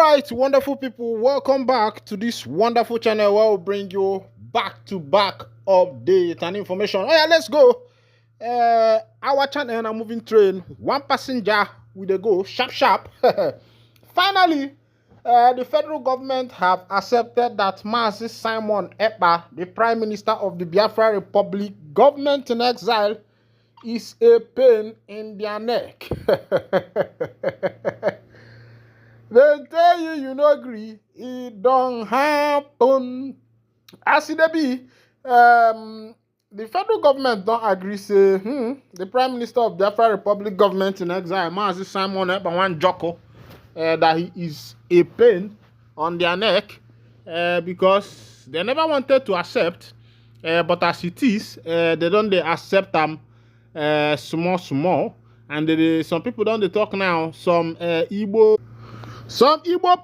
Alright, wonderful people, welcome back to this wonderful channel where we'll bring you back-to-back update and information. Oh yeah, let's go. Our channel and a moving train, one passenger with a go, sharp. Finally, the federal government have accepted that Mazi Simon Ekpa, the Prime Minister of the Biafra Republic, government in exile, is a pain in their neck. They tell you no agree, it don't happen. As it be, the federal government don't agree, say, the Prime Minister of the Biafra Republic government in exile, Mazi Simon Ekpa, one joko, that he is a pain on their neck, because they never wanted to accept, but as it is, they don't accept them small, and some people don't talk now, some Igbo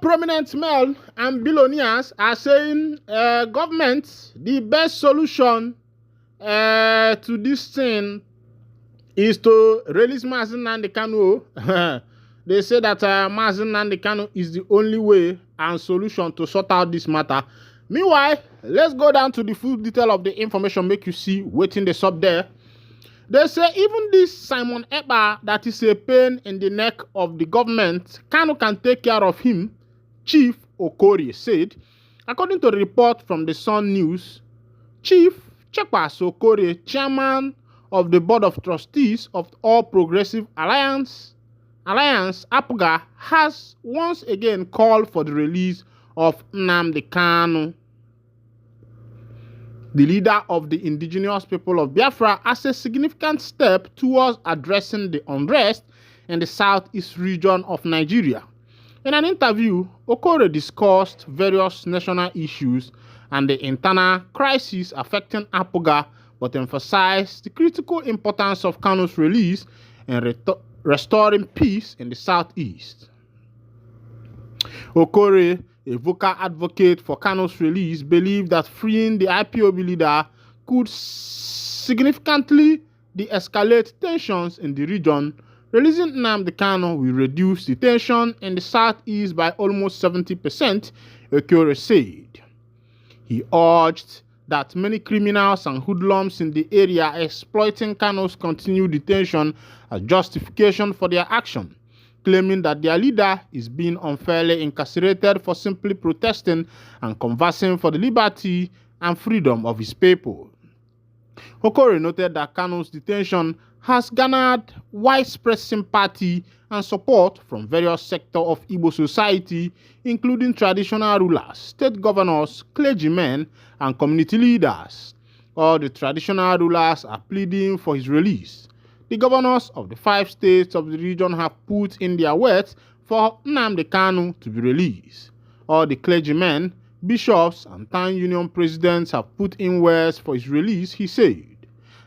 prominent men and billionaires are saying government, the best solution to this thing is to release Mazi Nnamdi Kanu. They say that Mazi Nnamdi Kanu is the only way and solution to sort out this matter. Meanwhile, let's go down to the full detail of the information, make you see waiting the sub there. They say even this Simon Ekpa that is a pain in the neck of the government, Kanu can take care of him, Chief Okorie said. According to a report from the Sun News, Chief Chekwas Okorie, chairman of the Board of Trustees of All Progressive Alliance APGA, has once again called for the release of Nnamdi Kanu, the leader of the indigenous people of Biafra, as a significant step towards addressing the unrest in the southeast region of Nigeria. In an interview, Okorie discussed various national issues and the internal crisis affecting APGA, but emphasized the critical importance of Kanu's release and restoring peace in the southeast. Okorie, a vocal advocate for Kanu's release, believed that freeing the IPOB leader could significantly de-escalate tensions in the region. Releasing Nnamdi Kanu will reduce the tension in the southeast by almost 70%, Okorie said. He urged that many criminals and hoodlums in the area are exploiting Kanu's continued detention as justification for their action, claiming that their leader is being unfairly incarcerated for simply protesting and conversing for the liberty and freedom of his people. Okorie noted that Kanu's detention has garnered widespread sympathy and support from various sectors of Igbo society, including traditional rulers, state governors, clergymen, and community leaders. All the traditional rulers are pleading for his release. The governors of the 5 states of the region have put in their words for Nnamdi Kanu to be released. All the clergymen, bishops, and town union presidents have put in words for his release, he said.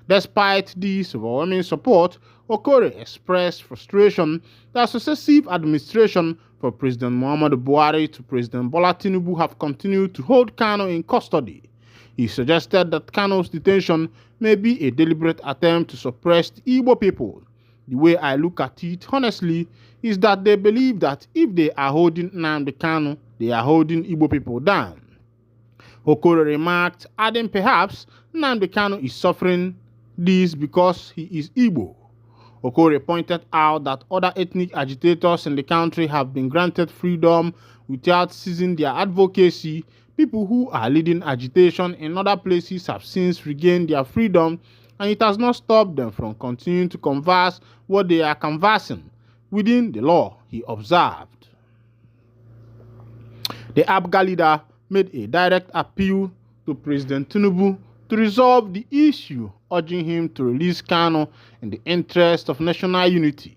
Despite this overwhelming support, Okorie expressed frustration that successive administration from President Muhammadu Buhari to President Bola Tinubu have continued to hold Kanu in custody. He suggested that Kanu's detention may be a deliberate attempt to suppress the Igbo people. The way I look at it, honestly, is that they believe that if they are holding Nnamdi Kanu, they are holding Igbo people down. Okorie remarked, adding perhaps Nnamdi Kanu is suffering this because he is Igbo. Okorie pointed out that other ethnic agitators in the country have been granted freedom without ceasing their advocacy. People who are leading agitation in other places have since regained their freedom, and it has not stopped them from continuing to converse what they are conversing within the law, he observed. The APGA leader made a direct appeal to President Tinubu to resolve the issue, urging him to release Kanu in the interest of national unity.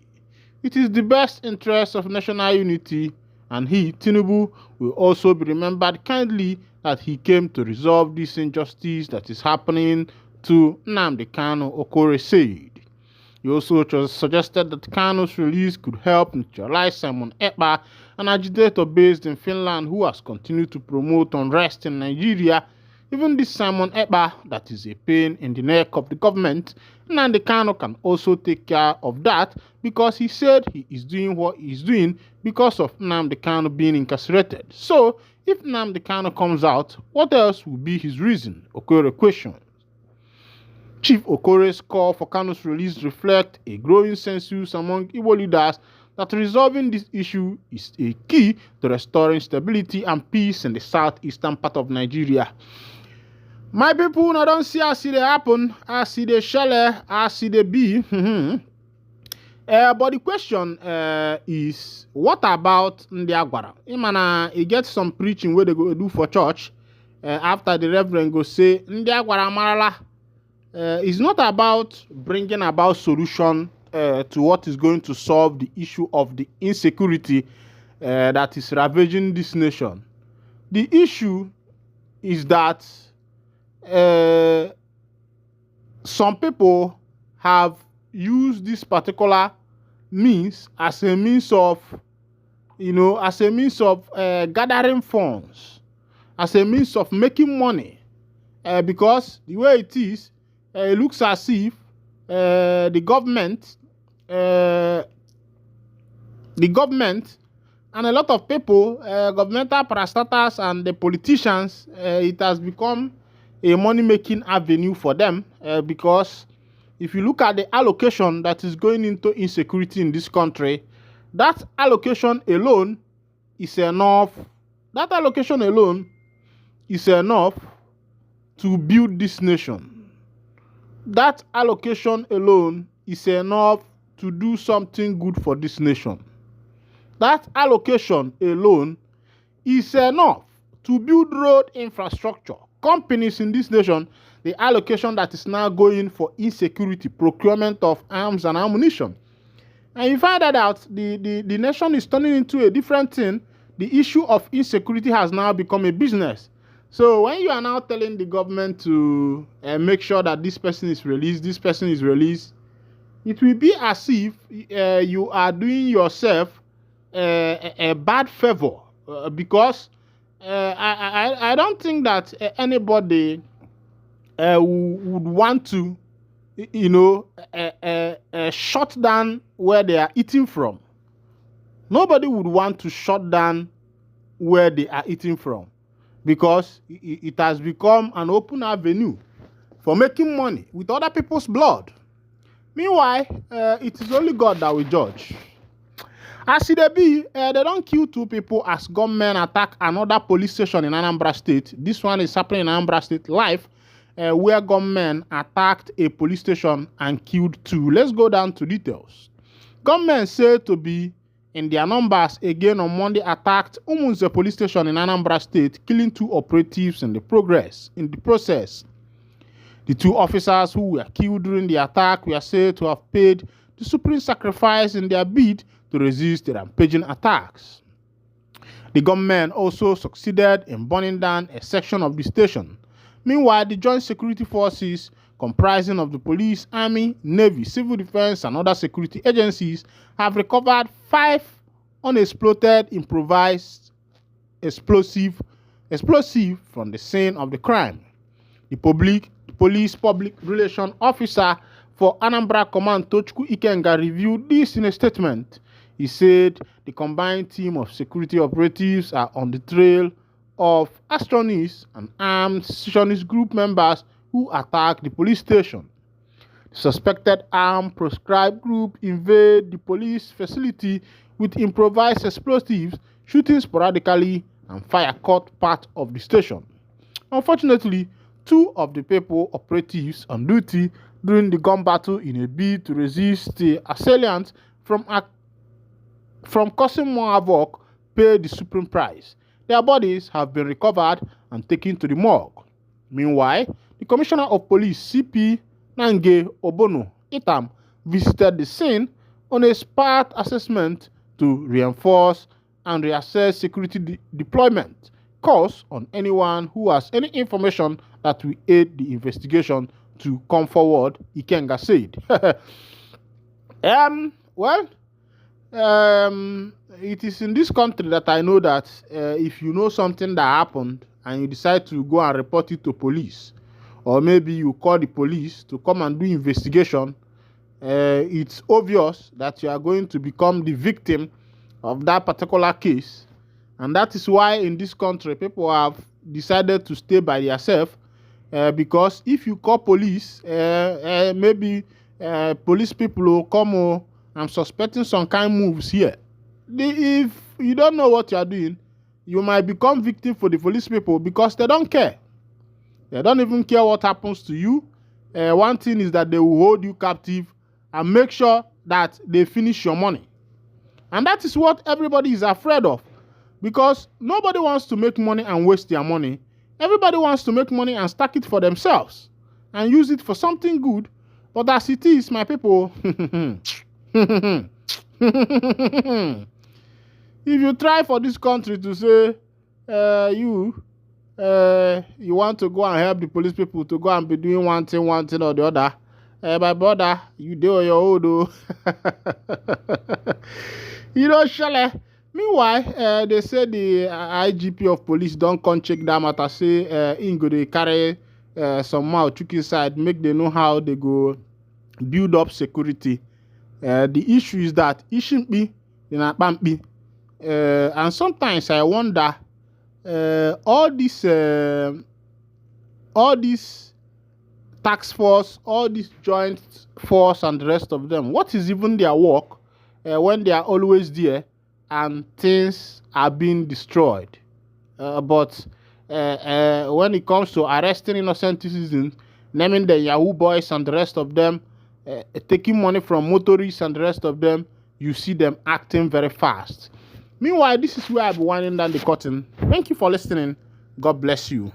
It is the best interest of national unity, and he, Tinubu, will also be remembered kindly that he came to resolve this injustice that is happening to Nnamdi Kanu, Okorie said. He also suggested that Kanu's release could help neutralize Simon Ekpa, an agitator based in Finland who has continued to promote unrest in Nigeria. Even this Simon Ekpa, that is a pain in the neck of the government, Nnamdi Kanu can also take care of that because he said he is doing what he is doing because of Nnamdi Kanu being incarcerated. So, if Nnamdi Kanu comes out, what else will be his reason? Okore questions. Chief Okore's call for Kanu's release reflect a growing consensus among Igbo leaders that resolving this issue is a key to restoring stability and peace in the southeastern part of Nigeria. My people, I don't see as it happen, as it shall, as it be. But the question is, what about Ndiagwara? Imana, he gets some preaching where they go do for church after the reverend go say, Ndiagwara Marala. It's not about bringing about solution to what is going to solve the issue of the insecurity that is ravaging this nation. The issue is that some people have used this particular means as a means of, gathering funds, as a means of making money, because the way it is, it looks as if the government and a lot of people, governmental parastatals and the politicians, it has become a money-making avenue for them because if you look at the allocation that is going into insecurity in this country, that allocation alone is enough. That allocation alone is enough to build this nation. That allocation alone is enough to do something good for this nation. That allocation alone is enough to build road infrastructure. Companies in this nation, the allocation that is now going for insecurity, procurement of arms and ammunition. And you find that out, the nation is turning into a different thing. The issue of insecurity has now become a business. So when you are now telling the government to make sure that this person is released, it will be as if you are doing yourself a bad favor because I don't think that anybody would want to, shut down where they are eating from. Nobody would want to shut down where they are eating from, because it has become an open avenue for making money with other people's blood. Meanwhile, it is only God that will judge. As it be, they don't kill two people as gunmen attack another police station in Anambra State. This one is happening in Anambra State live, where gunmen attacked a police station and killed two. Let's go down to details. Gunmen said to be in their numbers again on Monday attacked Umunze police station in Anambra State, killing two operatives in the process. The two officers who were killed during the attack were said to have paid the supreme sacrifice in their bid to resist the rampaging attacks. The gunmen also succeeded in burning down a section of the station. Meanwhile, the joint security forces, comprising of the police, army, navy, civil defense, and other security agencies, have recovered 5 unexploded improvised explosive from the scene of the crime. The police public relation officer for Anambra Command, Tochukwu Ikenga, reviewed this in a statement. He said the combined team of security operatives are on the trail of astronists and armed secessionist group members who attacked the police station. The suspected armed proscribed group invaded the police facility with improvised explosives, shooting sporadically, and fire cut part of the station. Unfortunately, 2 of the people operatives on duty during the gun battle in a bid to resist the assailants from causing more havoc paid the supreme price. Their bodies have been recovered and taken to the morgue. Meanwhile, the Commissioner of Police, CP Nange Obono Itam, visited the scene on a SPAT assessment to reinforce and reassess security deployment. Calls on anyone who has any information that will aid the investigation to come forward, Ikenga said. It is in this country that I know that if you know something that happened and you decide to go and report it to police, or maybe you call the police to come and do investigation, it's obvious that you are going to become the victim of that particular case. And that is why in this country people have decided to stay by themselves, because if you call police, maybe police people will come. Oh, I'm suspecting some kind moves here. If you don't know what you are doing, you might become victim for the police people because they don't care. They don't even care what happens to you. One thing is that they will hold you captive and make sure that they finish your money. And that is what everybody is afraid of, because nobody wants to make money and waste their money. Everybody wants to make money and stack it for themselves and use it for something good. But as it is, my people, if you try for this country to say you want to go and help the police people to go and be doing one thing or the other, my brother, you do your own, though. You know, Shelley. Meanwhile, they say the IGP of police don't come check that matter. Say in go they carry some mouth chook inside, make they know how they go build up security. The issue is that it shouldn't be in a bumpy. And sometimes I wonder, all this task force, all this joint force and the rest of them, what is even their work when they are always there and things are being destroyed? But when it comes to arresting innocent citizens, naming the Yahoo boys and the rest of them, taking money from motorists and the rest of them, you see them acting very fast. Meanwhile, this is where I'll be winding down the curtain. Thank you for listening. God bless you.